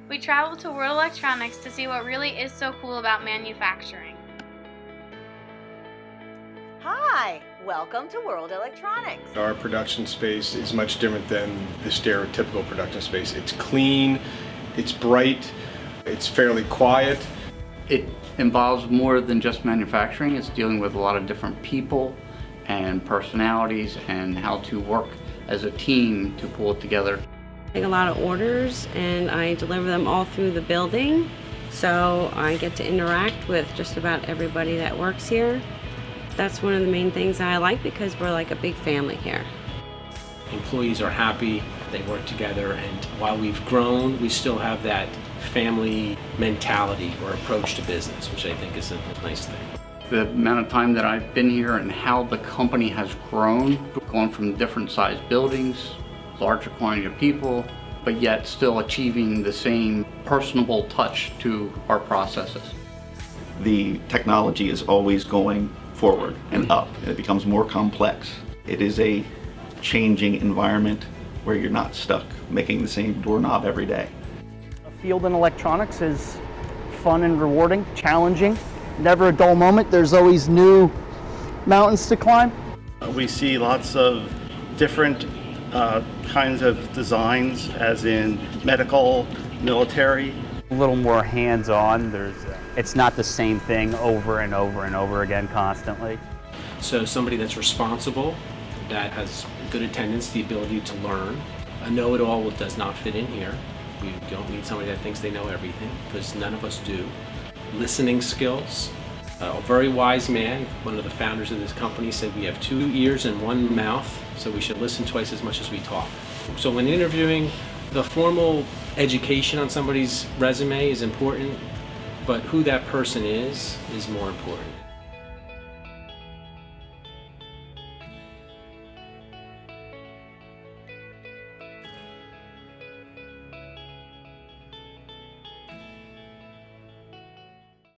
We traveled to World Electronics to see what really is so cool about manufacturing. Hi, welcome to World Electronics. Our production space is much different than the stereotypical production space. It's clean, it's bright, it's fairly quiet. It involves more than just manufacturing. It's dealing with a lot of different people and personalities and how to work as a team to pull it together. I take a lot of orders and I deliver them all through the building, so I get to interact with just about everybody that works here. That's one of the main things I like because we're like a big family here. Employees are happy, they work together, and while we've grown, we still have that family mentality or approach to business, which I think is a nice thing. The amount of time that I've been here and how the company has grown, going from different sized buildings, larger quantity of people, but yet still achieving the same personable touch to our processes. The technology is always going forward and up, and it becomes more complex. It is a changing environment where you're not stuck making the same doorknob every day. A field in electronics is fun and rewarding, challenging, never a dull moment. There's always new mountains to climb. We see lots of different kinds of designs, as in medical, military. A little more hands-on. It's not the same thing over and over and over again constantly. So somebody that's responsible, that has good attendance, the ability to learn. A know-it-all does not fit in here. We don't need somebody that thinks they know everything, because none of us do. Listening skills. A very wise man, one of the founders of this company, said we have 2 ears and 1 mouth, so we should listen twice as much as we talk. So when interviewing, the formal education on somebody's resume is important, but who that person is more important.